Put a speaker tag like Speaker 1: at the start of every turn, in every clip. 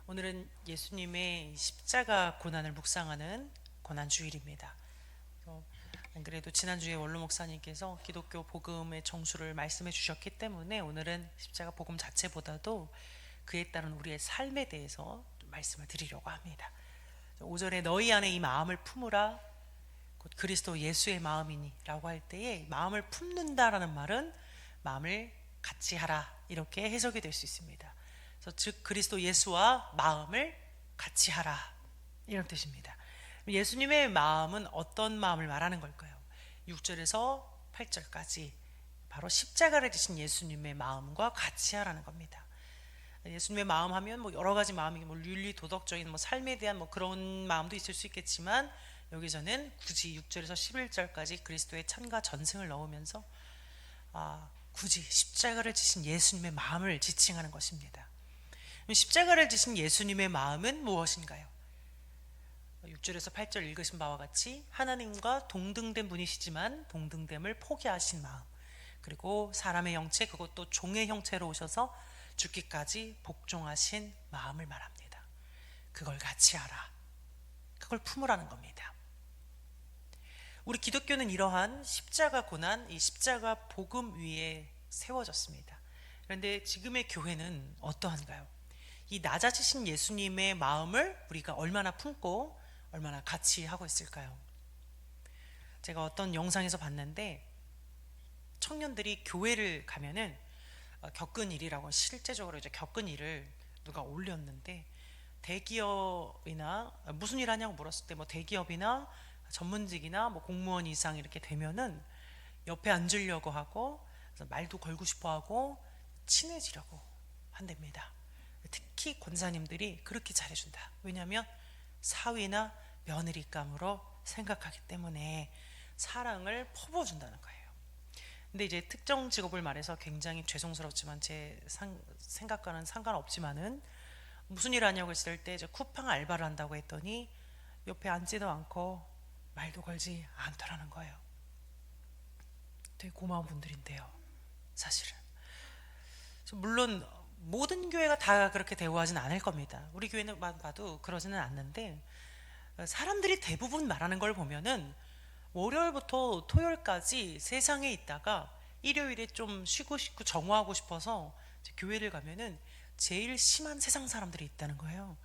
Speaker 1: 오늘은 예수님의 십자가 고난을 묵상하는 고난주일입니다. 안 그래도 지난주에 원로 목사님께서 기독교 복음의 정수를 말씀해 주셨기 때문에 오늘은 십자가 복음 자체보다도 그에 따른 우리의 삶에 대해서 좀 말씀을 드리려고 합니다. 5절에 너희 안에 이 마음을 품으라 곧 그리스도 예수의 마음이니 라고 할 때에 마음을 품는다라는 말은 마음을 같이 하라 이렇게 해석이 될 수 있습니다. 그래서 즉 그리스도 예수와 마음을 같이 하라 이런 뜻입니다. 예수님의 마음은 어떤 마음을 말하는 걸까요? 6절에서 8절까지 바로 십자가를 지신 예수님의 마음과 같이 하라는 겁니다. 예수님의 마음 하면 뭐 여러 가지 마음이 뭐 윤리 도덕적인 뭐 삶에 대한 뭐 그런 마음도 있을 수 있겠지만 여기서는 굳이 6절에서 11절까지 그리스도의 찬과 전승을 넣으면서 굳이 십자가를 지신 예수님의 마음을 지칭하는 것입니다. 십자가를 지신 예수님의 마음은 무엇인가요? 6절에서 8절 읽으신 바와 같이 하나님과 동등된 분이시지만 동등됨을 포기하신 마음, 그리고 사람의 형체, 그것도 종의 형체로 오셔서 죽기까지 복종하신 마음을 말합니다. 그걸 같이 하라, 그걸 품으라는 겁니다. 우리 기독교는 이러한 십자가 고난, 이 십자가 복음 위에 세워졌습니다. 그런데 지금의 교회는 어떠한가요? 이 낮아지신 예수님의 마음을 우리가 얼마나 품고 얼마나 같이 하고 있을까요? 제가 어떤 영상에서 봤는데 청년들이 교회를 가면은 겪은 일이라고, 실제적으로 이제 겪은 일을 누가 올렸는데, 대기업이나 무슨 일 하냐고 물었을 때 뭐 대기업이나 전문직이나 뭐 공무원 이상 이렇게 되면은 옆에 앉으려고 하고 말도 걸고 싶어 하고 친해지려고 한답니다. 특히 권사님들이 그렇게 잘해준다. 왜냐하면 사위나 며느리감으로 생각하기 때문에 사랑을 퍼부어준다는 거예요. 근데 이제 특정 직업을 말해서 굉장히 죄송스럽지만 제 생각과는 상관없지만은 무슨 일 하냐고 했을 때 이제 쿠팡 알바를 한다고 했더니 옆에 앉지도 않고 말도 걸지 않더라는 거예요. 되게 고마운 분들인데요, 사실은. 물론 모든 교회가 다 그렇게 대우하진 않을 겁니다. 우리 교회는 봐도 그러지는 않는데, 사람들이 대부분 말하는 걸 보면은 월요일부터 토요일까지 세상에 있다가 일요일에 좀 쉬고 싶고 정화하고 싶어서 교회를 가면은 제일 심한 세상 사람들이 있다는 거예요.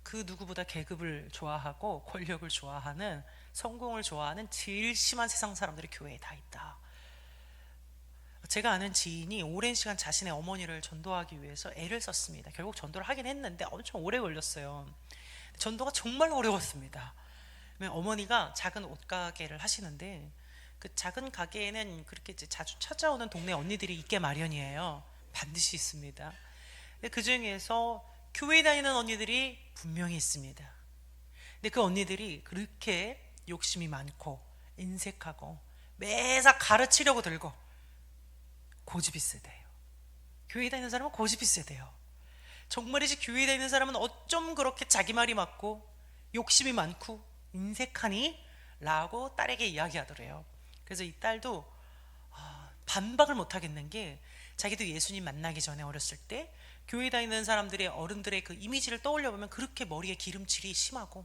Speaker 1: 그 누구보다 계급을 좋아하고 권력을 좋아하는, 성공을 좋아하는 제일 심한 세상 사람들이 교회에 다 있다. 제가 아는 지인이 오랜 시간 자신의 어머니를 전도하기 위해서 애를 썼습니다. 결국 전도를 하긴 했는데 엄청 오래 걸렸어요. 전도가 정말 어려웠습니다. 어머니가 작은 옷가게를 하시는데 그 작은 가게에는 그렇게 자주 찾아오는 동네 언니들이 있게 마련이에요. 반드시 있습니다. 근데 그 중에서 교회 다니는 언니들이 분명히 있습니다. 근데 그 언니들이 그렇게 욕심이 많고 인색하고 매사 가르치려고 들고 고집이 세대요. 교회 다니는 사람은 고집이 세대요. 정말이지 교회 다니는 사람은 어쩜 그렇게 자기 말이 맞고 욕심이 많고 인색하니? 라고 딸에게 이야기하더래요. 그래서 이 딸도 반박을 못 하겠는 게, 자기도 예수님 만나기 전에 어렸을 때 교회 다니는 사람들의, 어른들의 그 이미지를 떠올려 보면 그렇게 머리에 기름칠이 심하고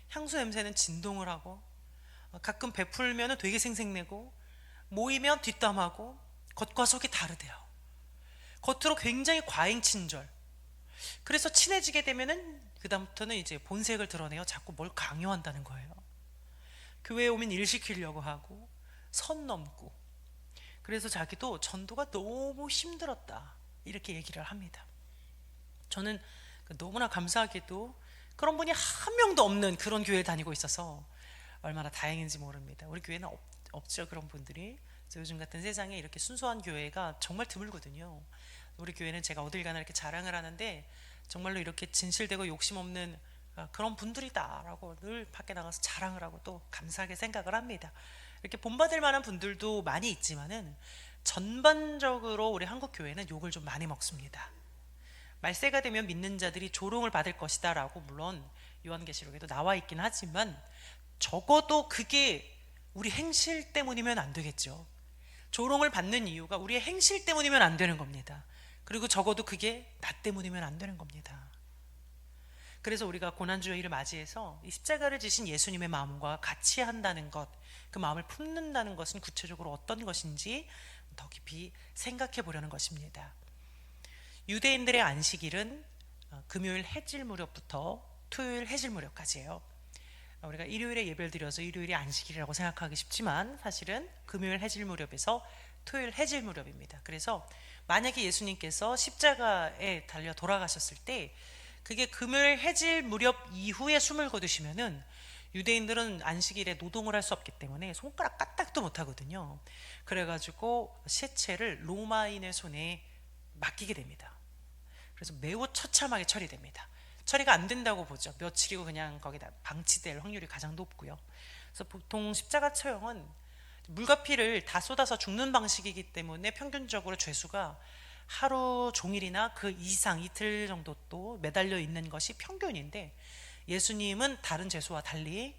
Speaker 1: 향수 냄새는 진동을 하고 가끔 베풀면 되게 생색내고 모이면 뒷담하고 겉과 속이 다르대요. 겉으로 굉장히 과잉 친절. 그래서 친해지게 되면은 그다음부터는 이제 본색을 드러내요. 자꾸 뭘 강요한다는 거예요. 교회에 오면 일 시키려고 하고 선 넘고. 그래서 자기도 전도가 너무 힘들었다 이렇게 얘기를 합니다. 저는 너무나 감사하게도 그런 분이 한 명도 없는 그런 교회에 다니고 있어서 얼마나 다행인지 모릅니다. 우리 교회는 없죠, 그런 분들이. 요즘 같은 세상에 이렇게 순수한 교회가 정말 드물거든요. 우리 교회는 제가 어딜 가나 이렇게 자랑을 하는데 정말로 이렇게 진실되고 욕심 없는 그런 분들이다라고 늘 밖에 나가서 자랑을 하고 또 감사하게 생각을 합니다. 이렇게 본받을 만한 분들도 많이 있지만은 전반적으로 우리 한국 교회는 욕을 좀 많이 먹습니다. 말세가 되면 믿는 자들이 조롱을 받을 것이다 라고 물론 요한계시록에도 나와 있긴 하지만 적어도 그게 우리 행실 때문이면 안 되겠죠. 조롱을 받는 이유가 우리의 행실 때문이면 안 되는 겁니다. 그리고 적어도 그게 나 때문이면 안 되는 겁니다. 그래서 우리가 고난주일을 맞이해서 이 십자가를 지신 예수님의 마음과 같이 한다는 것, 그 마음을 품는다는 것은 구체적으로 어떤 것인지 더 깊이 생각해 보려는 것입니다. 유대인들의 안식일은 금요일 해질 무렵부터 토요일 해질 무렵까지예요. 우리가 일요일에 예배를 드려서 일요일이 안식일이라고 생각하기 쉽지만 사실은 금요일 해질 무렵에서 토요일 해질 무렵입니다. 그래서 만약에 예수님께서 십자가에 달려 돌아가셨을 때 그게 금요일 해질 무렵 이후에 숨을 거두시면은 유대인들은 안식일에 노동을 할 수 없기 때문에 손가락 까딱도 못 하거든요. 그래가지고 시체를 로마인의 손에 맡기게 됩니다. 그래서 매우 처참하게 처리됩니다. 처리가 안 된다고 보죠. 며칠이고 그냥 거기다 방치될 확률이 가장 높고요. 그래서 보통 십자가 처형은 물과 피를 다 쏟아서 죽는 방식이기 때문에 평균적으로 죄수가 하루 종일이나 그 이상 이틀 정도 또 매달려 있는 것이 평균인데, 예수님은 다른 죄수와 달리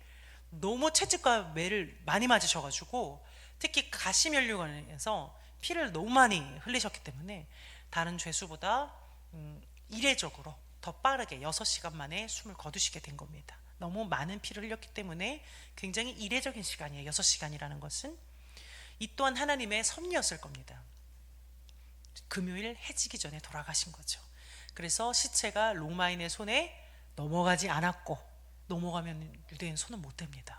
Speaker 1: 너무 채찍과 매를 많이 맞으셔가지고 특히 가시면류관에서 피를 너무 많이 흘리셨기 때문에 다른 죄수보다 이례적으로 더 빠르게 6시간 만에 숨을 거두시게 된 겁니다. 너무 많은 피를 흘렸기 때문에 굉장히 이례적인 시간이에요. 6시간이라는 것은. 이 또한 하나님의 섭리였을 겁니다. 금요일 해지기 전에 돌아가신 거죠. 그래서 시체가 로마인의 손에 넘어가지 않았고, 넘어가면 유대인 손은 못 댑니다.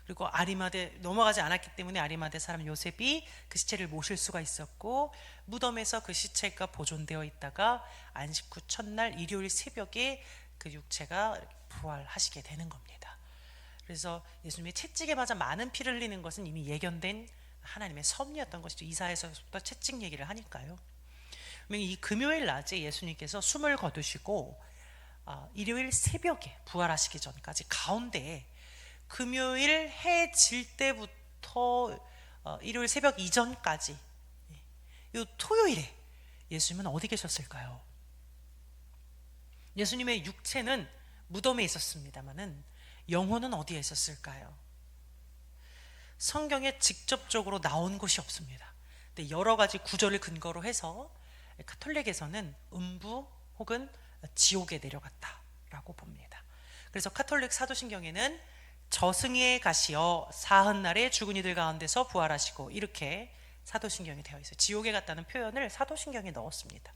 Speaker 1: 그리고 아리마대 넘어가지 않았기 때문에 아리마대 사람 요셉이 그 시체를 모실 수가 있었고, 무덤에서 그 시체가 보존되어 있다가 안식 후 첫날 일요일 새벽에 그 육체가 부활하시게 되는 겁니다. 그래서 예수님의 채찍에 맞아 많은 피를 흘리는 것은 이미 예견된 하나님의 섭리였던 것이죠. 이사야서부터 채찍 얘기를 하니까요. 이 금요일 낮에 예수님께서 숨을 거두시고 일요일 새벽에 부활하시기 전까지 가운데에 금요일 해 질 때부터 일요일 새벽 이전까지 이 토요일에 예수님은 어디 계셨을까요? 예수님의 육체는 무덤에 있었습니다마는 영혼은 어디에 있었을까요? 성경에 직접적으로 나온 곳이 없습니다. 근데 여러 가지 구절을 근거로 해서 카톨릭에서는 음부 혹은 지옥에 내려갔다라고 봅니다. 그래서 카톨릭 사도신경에는 저승에 가시어 사흔날에 죽은 이들 가운데서 부활하시고, 이렇게 사도신경에 되어 있어요. 지옥에 갔다는 표현을 사도신경에 넣었습니다.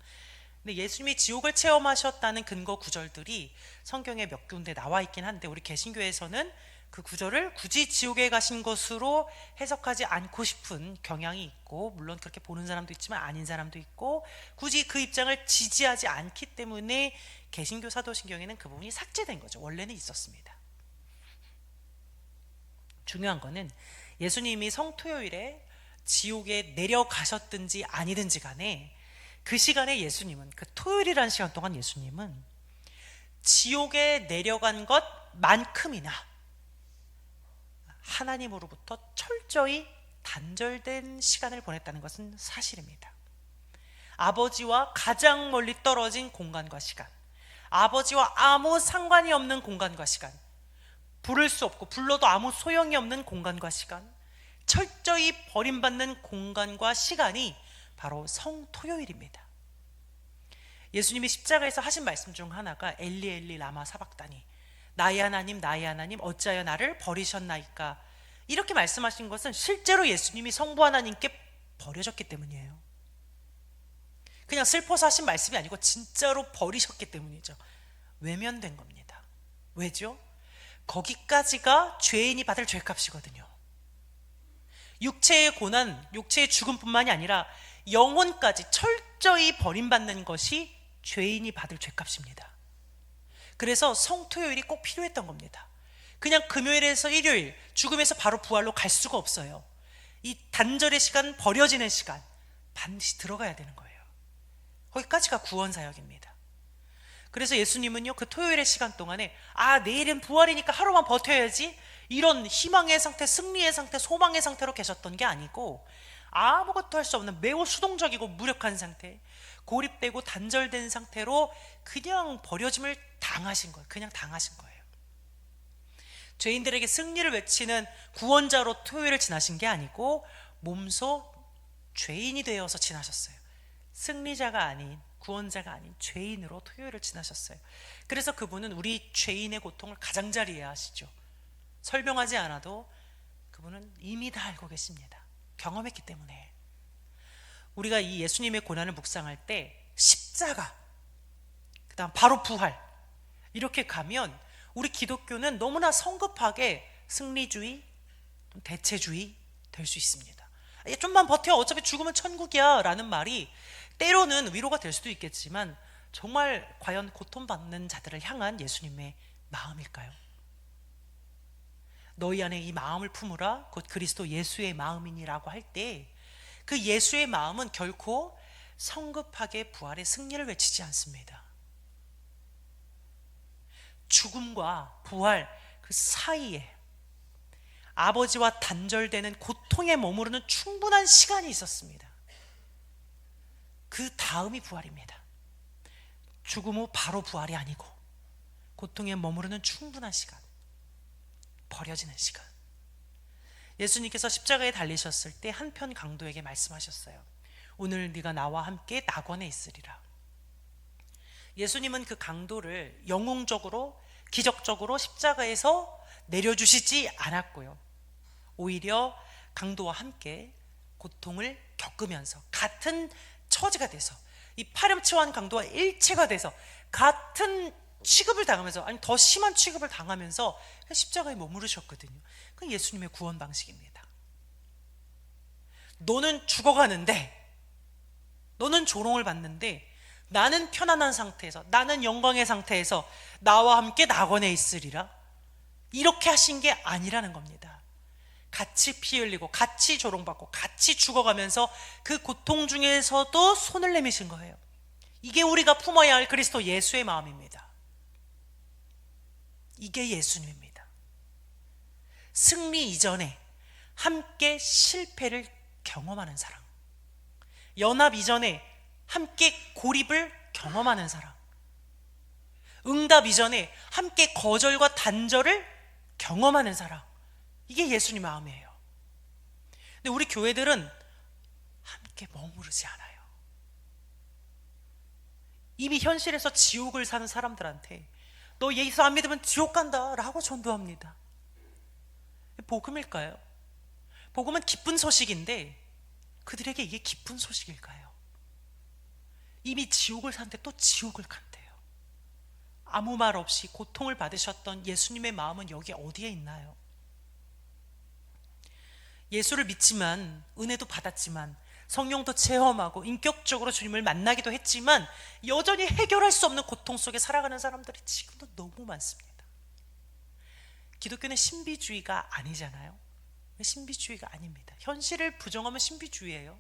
Speaker 1: 근데 예수님이 지옥을 체험하셨다는 근거 구절들이 성경에 몇 군데 나와 있긴 한데, 우리 개신교에서는 그 구절을 굳이 지옥에 가신 것으로 해석하지 않고 싶은 경향이 있고, 물론 그렇게 보는 사람도 있지만 아닌 사람도 있고, 굳이 그 입장을 지지하지 않기 때문에 개신교 사도신경에는 그 부분이 삭제된 거죠. 원래는 있었습니다. 중요한 거는 예수님이 성토요일에 지옥에 내려가셨든지 아니든지 간에 그 시간에 예수님은, 그 토요일이라는 시간 동안 예수님은 지옥에 내려간 것만큼이나 하나님으로부터 철저히 단절된 시간을 보냈다는 것은 사실입니다. 아버지와 가장 멀리 떨어진 공간과 시간, 아버지와 아무 상관이 없는 공간과 시간, 부를 수 없고 불러도 아무 소용이 없는 공간과 시간, 철저히 버림받는 공간과 시간이 바로 성토요일입니다. 예수님이 십자가에서 하신 말씀 중 하나가 엘리 엘리 라마 사박다니, 나의 하나님 나의 하나님 어찌하여 나를 버리셨나이까, 이렇게 말씀하신 것은 실제로 예수님이 성부 하나님께 버려졌기 때문이에요. 그냥 슬퍼서 하신 말씀이 아니고 진짜로 버리셨기 때문이죠. 외면된 겁니다. 왜죠? 거기까지가 죄인이 받을 죄값이거든요. 육체의 고난, 육체의 죽음뿐만이 아니라 영혼까지 철저히 버림받는 것이 죄인이 받을 죄값입니다. 그래서 성토요일이 꼭 필요했던 겁니다. 그냥 금요일에서 일요일, 죽음에서 바로 부활로 갈 수가 없어요. 이 단절의 시간, 버려지는 시간 반드시 들어가야 되는 거예요. 거기까지가 구원 사역입니다. 그래서 예수님은요, 그 토요일의 시간 동안에 내일은 부활이니까 하루만 버텨야지, 이런 희망의 상태, 승리의 상태, 소망의 상태로 계셨던 게 아니고, 아무것도 할 수 없는 매우 수동적이고 무력한 상태, 고립되고 단절된 상태로 그냥 버려짐을 당하신 거예요. 그냥 당하신 거예요. 죄인들에게 승리를 외치는 구원자로 토요일을 지나신 게 아니고 몸소 죄인이 되어서 지나셨어요. 승리자가 아닌 구원자가 아닌 죄인으로 토요일을 지나셨어요. 그래서 그분은 우리 죄인의 고통을 가장자리 이해하시죠. 설명하지 않아도 그분은 이미 다 알고 계십니다. 경험했기 때문에. 우리가 이 예수님의 고난을 묵상할 때 십자가, 그 다음 바로 부활, 이렇게 가면 우리 기독교는 너무나 성급하게 승리주의, 대체주의 될 수 있습니다. 좀만 버텨, 어차피 죽으면 천국이야 라는 말이 때로는 위로가 될 수도 있겠지만 정말 과연 고통받는 자들을 향한 예수님의 마음일까요? 너희 안에 이 마음을 품으라 곧 그리스도 예수의 마음이니라고 할 때 그 예수의 마음은 결코 성급하게 부활의 승리를 외치지 않습니다. 죽음과 부활 그 사이에 아버지와 단절되는 고통에 머무르는 충분한 시간이 있었습니다. 그 다음이 부활입니다. 죽음 후 바로 부활이 아니고 고통에 머무르는 충분한 시간, 버려지는 시간. 예수님께서 십자가에 달리셨을 때 한편 강도에게 말씀하셨어요. 오늘 네가 나와 함께 낙원에 있으리라. 예수님은 그 강도를 영웅적으로 기적적으로 십자가에서 내려주시지 않았고요. 오히려 강도와 함께 고통을 겪으면서 같은 처지가 돼서 이 파렴치환 강도와 일체가 돼서 같은 취급을 당하면서, 아니 더 심한 취급을 당하면서 십자가에 머무르셨거든요. 그건 예수님의 구원 방식입니다. 너는 죽어가는데, 너는 조롱을 받는데 나는 편안한 상태에서, 나는 영광의 상태에서 나와 함께 낙원에 있으리라, 이렇게 하신 게 아니라는 겁니다. 같이 피 흘리고 같이 조롱받고 같이 죽어가면서 그 고통 중에서도 손을 내미신 거예요. 이게 우리가 품어야 할 그리스도 예수의 마음입니다. 이게 예수님입니다. 승리 이전에 함께 실패를 경험하는 사람, 연합 이전에 함께 고립을 경험하는 사람, 응답 이전에 함께 거절과 단절을 경험하는 사람, 이게 예수님 마음이에요. 근데 우리 교회들은 함께 머무르지 않아요. 이미 현실에서 지옥을 사는 사람들한테 너 예수 안 믿으면 지옥 간다 라고 전도합니다. 복음일까요? 복음은 기쁜 소식인데 그들에게 이게 기쁜 소식일까요? 이미 지옥을 사는데 또 지옥을 간대요. 아무 말 없이 고통을 받으셨던 예수님의 마음은 여기 어디에 있나요? 예수를 믿지만, 은혜도 받았지만, 성령도 체험하고 인격적으로 주님을 만나기도 했지만 여전히 해결할 수 없는 고통 속에 살아가는 사람들이 지금도 너무 많습니다. 기독교는 신비주의가 아니잖아요. 신비주의가 아닙니다. 현실을 부정하면 신비주의예요.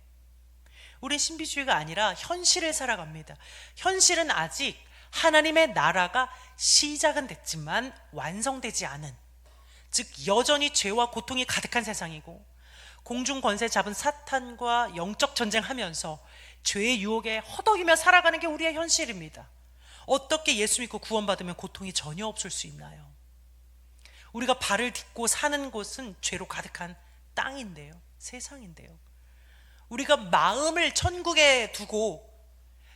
Speaker 1: 우린 신비주의가 아니라 현실을 살아갑니다. 현실은 아직 하나님의 나라가 시작은 됐지만 완성되지 않은, 즉 여전히 죄와 고통이 가득한 세상이고, 공중 권세 잡은 사탄과 영적 전쟁하면서 죄의 유혹에 허덕이며 살아가는 게 우리의 현실입니다. 어떻게 예수 믿고 구원받으면 고통이 전혀 없을 수 있나요? 우리가 발을 딛고 사는 곳은 죄로 가득한 땅인데요, 세상인데요. 우리가 마음을 천국에 두고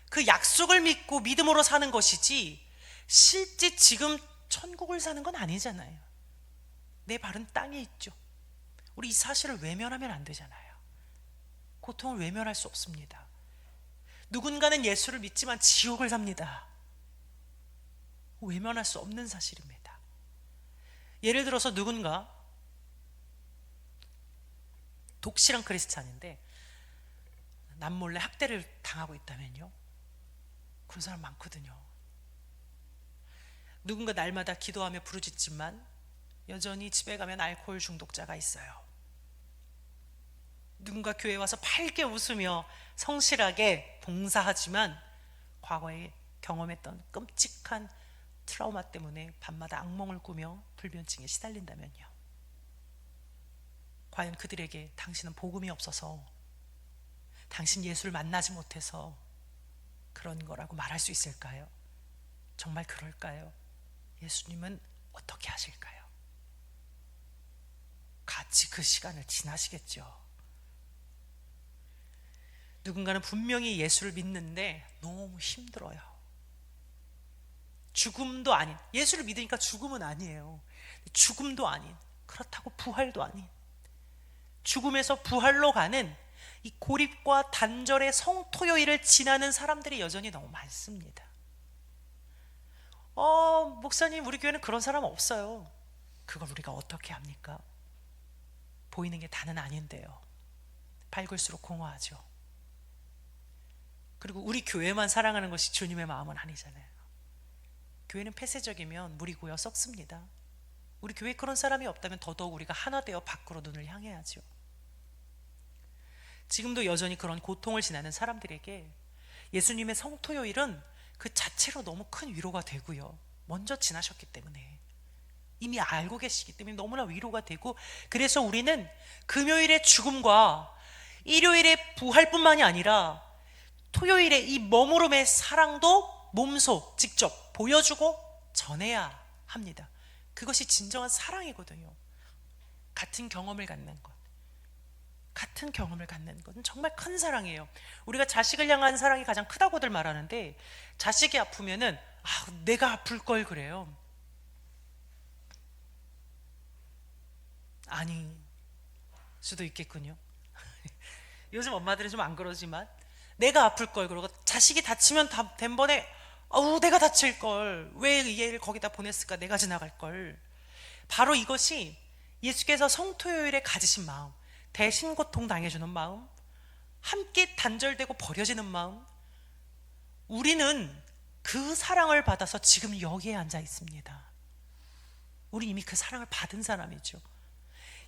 Speaker 1: 그 약속을 믿고 믿음으로 사는 것이지 실제 지금 천국을 사는 건 아니잖아요. 내 발은 땅에 있죠. 우리 이 사실을 외면하면 안 되잖아요. 고통을 외면할 수 없습니다. 누군가는 예수를 믿지만 지옥을 삽니다. 외면할 수 없는 사실입니다. 예를 들어서 누군가 독실한 크리스찬인데 남몰래 학대를 당하고 있다면요, 그런 사람 많거든요. 누군가 날마다 기도하며 부르짖지만 여전히 집에 가면 알코올 중독자가 있어요. 누군가 교회에 와서 밝게 웃으며 성실하게 봉사하지만 과거에 경험했던 끔찍한 트라우마 때문에 밤마다 악몽을 꾸며 불면증에 시달린다면요, 과연 그들에게 당신은 복음이 없어서, 당신 예수를 만나지 못해서 그런 거라고 말할 수 있을까요? 정말 그럴까요? 예수님은 어떻게 하실까요? 같이 그 시간을 지나시겠죠. 누군가는 분명히 예수를 믿는데 너무 힘들어요. 죽음도 아닌, 예수를 믿으니까 죽음은 아니에요. 죽음도 아닌, 그렇다고 부활도 아닌, 죽음에서 부활로 가는 이 고립과 단절의 성토요일을 지나는 사람들이 여전히 너무 많습니다. 목사님, 우리 교회는 그런 사람 없어요. 그걸 우리가 어떻게 합니까? 보이는 게 다는 아닌데요. 밝을수록 공허하죠. 그리고 우리 교회만 사랑하는 것이 주님의 마음은 아니잖아요. 교회는 폐쇄적이면 물이 고여 썩습니다. 우리 교회에 그런 사람이 없다면 더더욱 우리가 하나 되어 밖으로 눈을 향해야죠. 지금도 여전히 그런 고통을 지나는 사람들에게 예수님의 성토요일은 그 자체로 너무 큰 위로가 되고요. 먼저 지나셨기 때문에, 이미 알고 계시기 때문에 너무나 위로가 되고, 그래서 우리는 금요일의 죽음과 일요일의 부활뿐만이 아니라 토요일의 이 머무름의 사랑도 몸소 직접 보여주고 전해야 합니다. 그것이 진정한 사랑이거든요. 같은 경험을 갖는 것, 같은 경험을 갖는 것은 정말 큰 사랑이에요. 우리가 자식을 향한 사랑이 가장 크다고들 말하는데, 자식이 아프면은 내가 아플 걸 그래요. 아니 수도 있겠군요. 요즘 엄마들은 좀 안 그러지만, 내가 아플 걸 그러고, 자식이 다치면 단번에 내가 다칠 걸, 왜 이 애를 거기다 보냈을까, 내가 지나갈 걸. 바로 이것이 예수께서 성토요일에 가지신 마음, 대신 고통 당해주는 마음, 함께 단절되고 버려지는 마음. 우리는 그 사랑을 받아서 지금 여기에 앉아 있습니다. 우리 이미 그 사랑을 받은 사람이죠.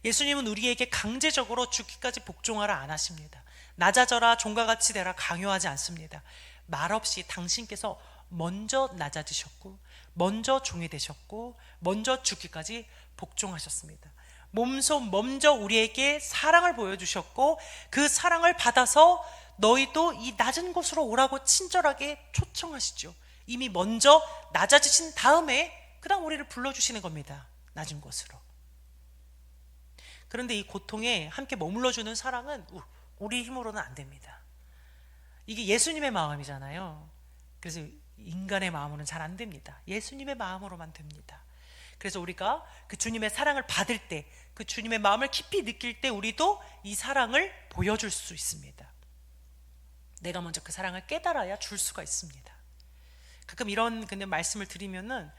Speaker 1: 예수님은 우리에게 강제적으로 죽기까지 복종하라 안 하십니다. 낮아져라, 종과 같이 되라 강요하지 않습니다. 말없이 당신께서 먼저 낮아지셨고, 먼저 종이 되셨고, 먼저 죽기까지 복종하셨습니다. 몸소 먼저 우리에게 사랑을 보여주셨고, 그 사랑을 받아서 너희도 이 낮은 곳으로 오라고 친절하게 초청하시죠. 이미 먼저 낮아지신 다음에 그 다음 우리를 불러주시는 겁니다. 낮은 곳으로. 그런데 이 고통에 함께 머물러주는 사랑은 우리 힘으로는 안 됩니다. 이게 예수님의 마음이잖아요. 그래서 인간의 마음으로는 잘 안 됩니다. 예수님의 마음으로만 됩니다. 그래서 우리가 그 주님의 사랑을 받을 때, 그 주님의 마음을 깊이 느낄 때 우리도 이 사랑을 보여줄 수 있습니다. 내가 먼저 그 사랑을 깨달아야 줄 수가 있습니다. 가끔 이런 근데 말씀을 드리면은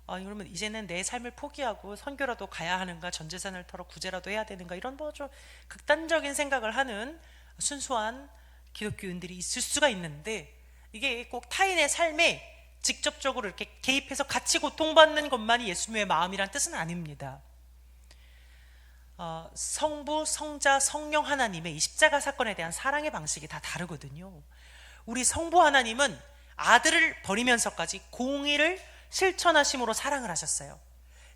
Speaker 1: 그러면 이제는 내 삶을 포기하고 선교라도 가야 하는가, 전 재산을 털어 구제라도 해야 되는가, 이런 좀 극단적인 생각을 하는 순수한 기독교인들이 있을 수가 있는데, 이게 꼭 타인의 삶에 직접적으로 이렇게 개입해서 같이 고통받는 것만이 예수님의 마음이란 뜻은 아닙니다. 성부, 성자, 성령 하나님의 이 십자가 사건에 대한 사랑의 방식이 다 다르거든요. 우리 성부 하나님은 아들을 버리면서까지 공의를 실천하심으로 사랑을 하셨어요.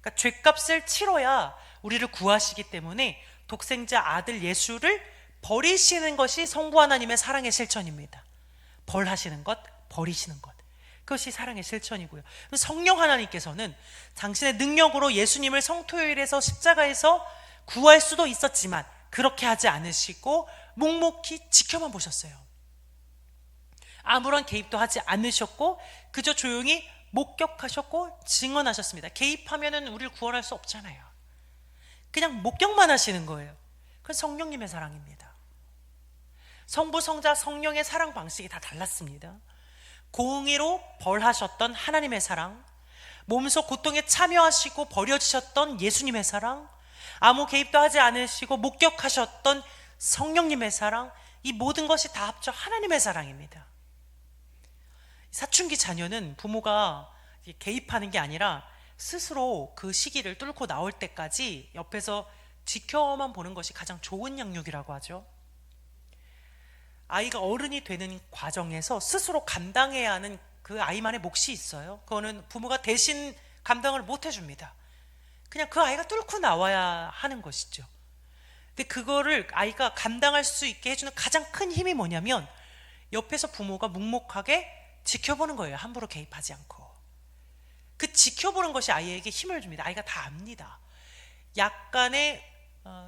Speaker 1: 그러니까 죄값을 치러야 우리를 구하시기 때문에 독생자 아들 예수를 버리시는 것이 성부 하나님의 사랑의 실천입니다. 벌하시는 것, 버리시는 것, 그것이 사랑의 실천이고요. 성령 하나님께서는 당신의 능력으로 예수님을 성토요일에서 십자가에서 구할 수도 있었지만 그렇게 하지 않으시고 묵묵히 지켜만 보셨어요. 아무런 개입도 하지 않으셨고 그저 조용히 목격하셨고 증언하셨습니다. 개입하면은 우리를 구원할 수 없잖아요. 그냥 목격만 하시는 거예요. 그건 성령님의 사랑입니다. 성부, 성자, 성령의 사랑 방식이 다 달랐습니다. 공의로 벌하셨던 하나님의 사랑, 몸소 고통에 참여하시고 버려지셨던 예수님의 사랑, 아무 개입도 하지 않으시고 목격하셨던 성령님의 사랑, 이 모든 것이 다 합쳐 하나님의 사랑입니다. 사춘기 자녀는 부모가 개입하는 게 아니라 스스로 그 시기를 뚫고 나올 때까지 옆에서 지켜만 보는 것이 가장 좋은 양육이라고 하죠. 아이가 어른이 되는 과정에서 스스로 감당해야 하는 그 아이만의 몫이 있어요. 그거는 부모가 대신 감당을 못 해줍니다. 그냥 그 아이가 뚫고 나와야 하는 것이죠. 근데 그거를 아이가 감당할 수 있게 해주는 가장 큰 힘이 뭐냐면 옆에서 부모가 묵묵하게 지켜보는 거예요. 함부로 개입하지 않고. 그 지켜보는 것이 아이에게 힘을 줍니다. 아이가 다 압니다. 약간의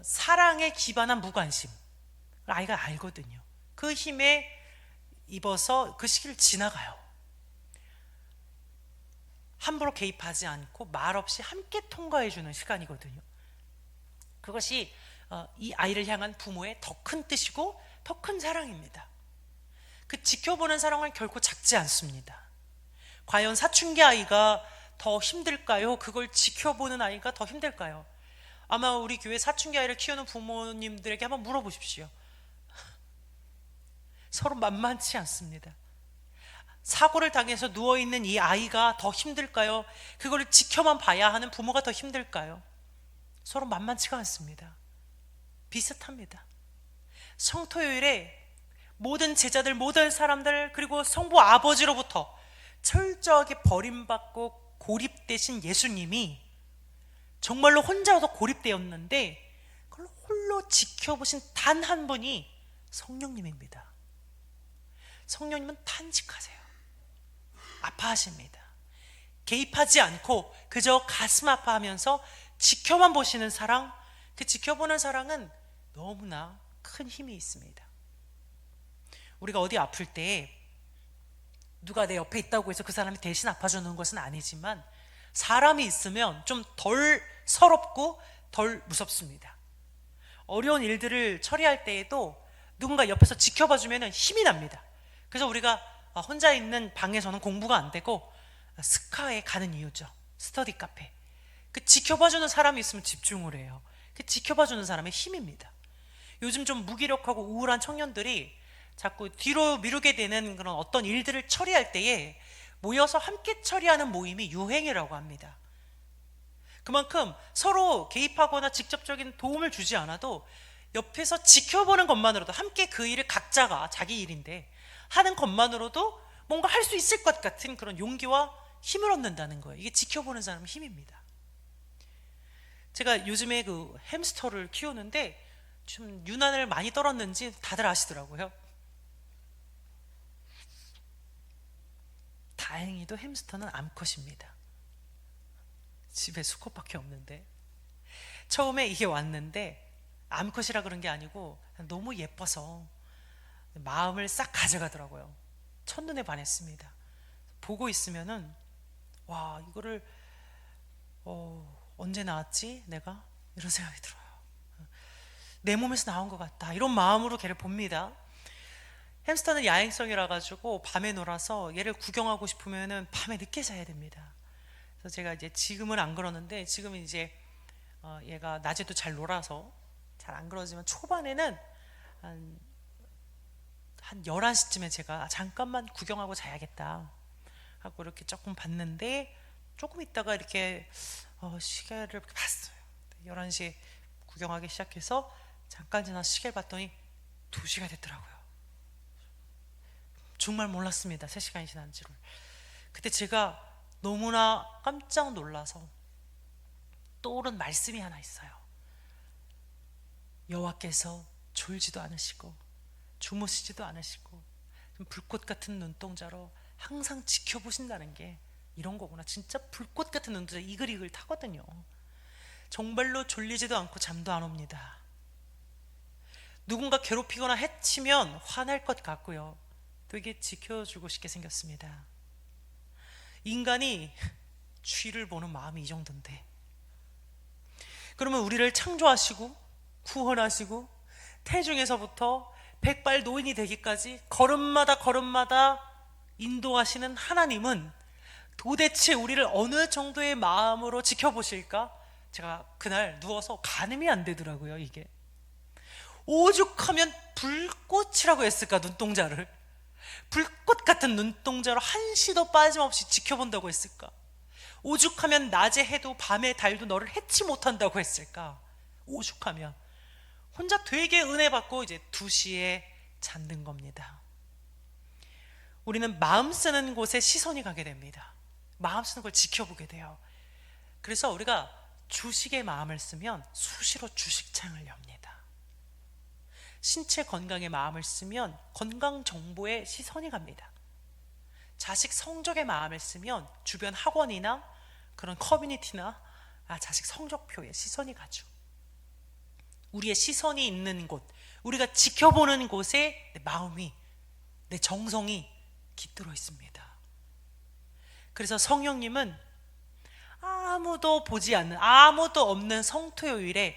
Speaker 1: 사랑에 기반한 무관심, 아이가 알거든요. 그 힘에 입어서 그 시기를 지나가요. 함부로 개입하지 않고 말없이 함께 통과해주는 시간이거든요. 그것이 이 아이를 향한 부모의 더 큰 뜻이고 더 큰 사랑입니다. 그 지켜보는 사랑은 결코 작지 않습니다. 과연 사춘기 아이가 더 힘들까요? 그걸 지켜보는 아이가 더 힘들까요? 아마 우리 교회 사춘기 아이를 키우는 부모님들에게 한번 물어보십시오. 서로 만만치 않습니다. 사고를 당해서 누워있는 이 아이가 더 힘들까요? 그걸 지켜만 봐야 하는 부모가 더 힘들까요? 서로 만만치가 않습니다. 비슷합니다. 성토요일에 모든 제자들, 모든 사람들, 그리고 성부 아버지로부터 철저하게 버림받고 고립되신 예수님이 정말로 혼자서 고립되었는데 그걸 홀로 지켜보신 단 한 분이 성령님입니다. 성령님은 탄식하세요. 아파하십니다. 개입하지 않고 그저 가슴 아파하면서 지켜만 보시는 사랑, 그 지켜보는 사랑은 너무나 큰 힘이 있습니다. 우리가 어디 아플 때 누가 내 옆에 있다고 해서 그 사람이 대신 아파주는 것은 아니지만 사람이 있으면 좀 덜 서럽고 덜 무섭습니다. 어려운 일들을 처리할 때에도 누군가 옆에서 지켜봐주면 힘이 납니다. 그래서 우리가 혼자 있는 방에서는 공부가 안 되고 스카에 가는 이유죠. 스터디 카페. 그 지켜봐주는 사람이 있으면 집중을 해요. 그 지켜봐주는 사람의 힘입니다. 요즘 좀 무기력하고 우울한 청년들이 자꾸 뒤로 미루게 되는 그런 어떤 일들을 처리할 때에 모여서 함께 처리하는 모임이 유행이라고 합니다. 그만큼 서로 개입하거나 직접적인 도움을 주지 않아도 옆에서 지켜보는 것만으로도, 함께 그 일을 각자가 자기 일인데 하는 것만으로도 뭔가 할 수 있을 것 같은 그런 용기와 힘을 얻는다는 거예요. 이게 지켜보는 사람의 힘입니다. 제가 요즘에 그 햄스터를 키우는데 좀 유난을 많이 떨었는지 다들 아시더라고요. 다행히도 햄스터는 암컷입니다. 집에 수컷밖에 없는데, 처음에 이게 왔는데 암컷이라 그런 게 아니고 너무 예뻐서 마음을 싹 가져가더라고요. 첫눈에 반했습니다. 보고 있으면은 와, 이거를 언제 나왔지 내가? 이런 생각이 들어요. 내 몸에서 나온 것 같다, 이런 마음으로 걔를 봅니다. 햄스터는 야행성이라 가지고 밤에 놀아서 얘를 구경하고 싶으면은 밤에 늦게 자야 됩니다. 그래서 제가 이제 지금은 안 그러는데, 지금은 이제 얘가 낮에도 잘 놀아서 잘 안 그러지만 초반에는 한 11시쯤에 제가 잠깐만 구경하고 자야겠다 하고 이렇게 조금 봤는데, 조금 있다가 이렇게 시계를 이렇게 봤어요. 11시에 구경하기 시작해서 잠깐 지나서 시계를 봤더니 2시가 됐더라고요. 정말 몰랐습니다. 3시간이 지난 줄을. 그때 제가 너무나 깜짝 놀라서 떠오른 말씀이 하나 있어요. 여호와께서 졸지도 않으시고 주무시지도 않으시고 불꽃 같은 눈동자로 항상 지켜보신다는 게 이런 거구나. 진짜 불꽃 같은 눈동자 이글이글 타거든요. 정말로 졸리지도 않고 잠도 안 옵니다. 누군가 괴롭히거나 해치면 화날 것 같고요, 되게 지켜주고 싶게 생겼습니다. 인간이 쥐를 보는 마음이 이 정도인데, 그러면 우리를 창조하시고 구원하시고 태중에서부터 백발 노인이 되기까지 걸음마다 걸음마다 인도하시는 하나님은 도대체 우리를 어느 정도의 마음으로 지켜보실까? 제가 그날 누워서 가늠이 안 되더라고요. 이게 오죽하면 불꽃이라고 했을까? 눈동자를 불꽃 같은 눈동자로 한시도 빠짐없이 지켜본다고 했을까? 오죽하면 낮에 해도 밤에 달도 너를 해치 못한다고 했을까? 오죽하면 혼자 되게 은혜 받고 이제 2시에 잠든 겁니다. 우리는 마음 쓰는 곳에 시선이 가게 됩니다. 마음 쓰는 걸 지켜보게 돼요. 그래서 우리가 주식에 마음을 쓰면 수시로 주식창을 엽니다. 신체 건강에 마음을 쓰면 건강 정보에 시선이 갑니다. 자식 성적에 마음을 쓰면 주변 학원이나 그런 커뮤니티나 자식 성적표에 시선이 가죠. 우리의 시선이 있는 곳, 우리가 지켜보는 곳에 내 마음이, 내 정성이 깃들어 있습니다. 그래서 성령님은 아무도 보지 않는, 아무도 없는 성토요일에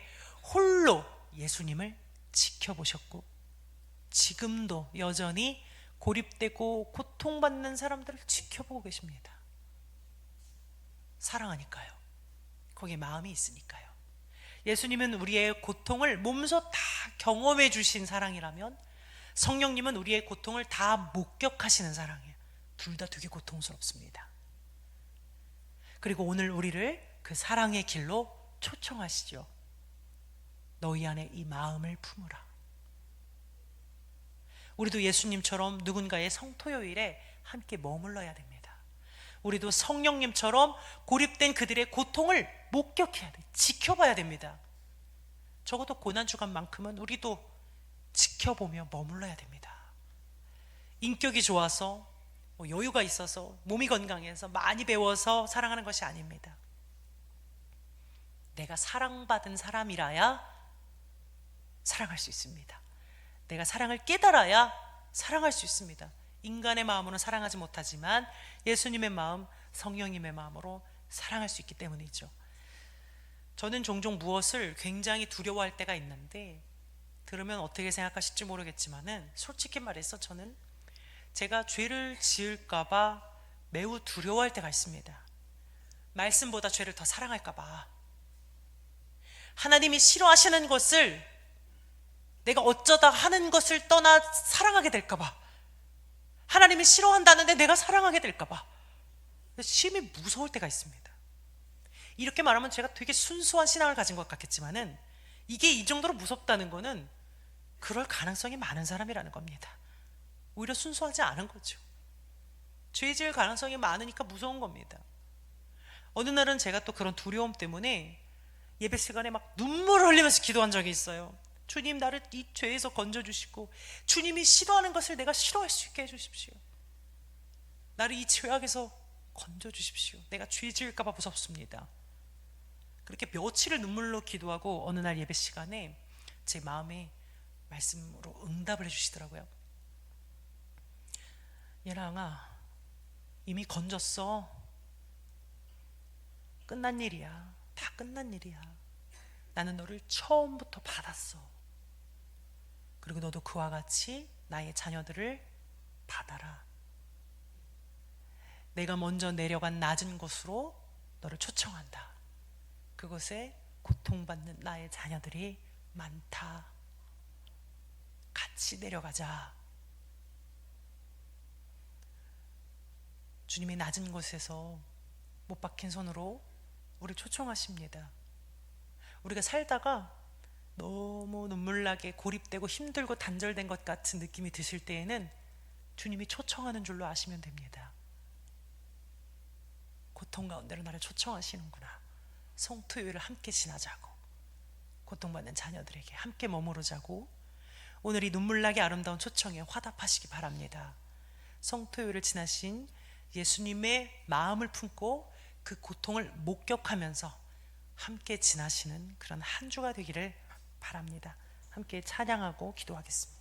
Speaker 1: 홀로 예수님을 지켜보셨고, 지금도 여전히 고립되고 고통받는 사람들을 지켜보고 계십니다. 사랑하니까요. 거기에 마음이 있으니까요. 예수님은 우리의 고통을 몸소 다 경험해 주신 사랑이라면, 성령님은 우리의 고통을 다 목격하시는 사랑이에요. 둘 다 되게 고통스럽습니다. 그리고 오늘 우리를 그 사랑의 길로 초청하시죠. 너희 안에 이 마음을 품으라. 우리도 예수님처럼 누군가의 성토요일에 함께 머물러야 됩니다. 우리도 성령님처럼 고립된 그들의 고통을 목격해야 돼. 지켜봐야 됩니다. 적어도 고난주간만큼은 우리도 지켜보며 머물러야 됩니다. 인격이 좋아서, 여유가 있어서, 몸이 건강해서, 많이 배워서 사랑하는 것이 아닙니다. 내가 사랑받은 사람이라야 사랑할 수 있습니다. 내가 사랑을 깨달아야 사랑할 수 있습니다. 인간의 마음으로는 사랑하지 못하지만 예수님의 마음, 성령님의 마음으로 사랑할 수 있기 때문이죠. 저는 종종 무엇을 굉장히 두려워할 때가 있는데, 들으면 어떻게 생각하실지 모르겠지만은 솔직히 말해서 저는 제가 죄를 지을까봐 매우 두려워할 때가 있습니다. 말씀보다 죄를 더 사랑할까봐. 하나님이 싫어하시는 것을 내가 어쩌다 하는 것을 떠나 사랑하게 될까봐, 하나님이 싫어한다는데 내가 사랑하게 될까봐 심히 무서울 때가 있습니다. 이렇게 말하면 제가 되게 순수한 신앙을 가진 것 같겠지만은, 이게 이 정도로 무섭다는 거는 그럴 가능성이 많은 사람이라는 겁니다. 오히려 순수하지 않은 거죠. 죄 지을 가능성이 많으니까 무서운 겁니다. 어느 날은 제가 또 그런 두려움 때문에 예배 시간에 막 눈물을 흘리면서 기도한 적이 있어요. 주님, 나를 이 죄에서 건져주시고, 주님이 싫어하는 것을 내가 싫어할 수 있게 해주십시오. 나를 이 죄악에서 건져주십시오. 내가 죄 지을까 봐 무섭습니다. 그렇게 며칠을 눈물로 기도하고 어느 날 예배 시간에 제 마음에 말씀으로 응답을 해주시더라고요. 예랑아, 이미 건졌어. 끝난 일이야. 다 끝난 일이야. 나는 너를 처음부터 받았어. 그리고 너도 그와 같이 나의 자녀들을 받아라. 내가 먼저 내려간 낮은 곳으로 너를 초청한다. 그곳에 고통받는 나의 자녀들이 많다. 같이 내려가자. 주님이 낮은 곳에서 못 박힌 손으로 우리를 초청하십니다. 우리가 살다가 너무 눈물나게 고립되고 힘들고 단절된 것 같은 느낌이 드실 때에는 주님이 초청하는 줄로 아시면 됩니다. 고통 가운데로 나를 초청하시는구나. 성토요일을 함께 지나자고, 고통받는 자녀들에게 함께 머무르자고, 오늘 이 눈물나게 아름다운 초청에 화답하시기 바랍니다. 성토요일을 지나신 예수님의 마음을 품고 그 고통을 목격하면서 함께 지나시는 그런 한 주가 되기를 바랍니다. 함께 찬양하고 기도하겠습니다.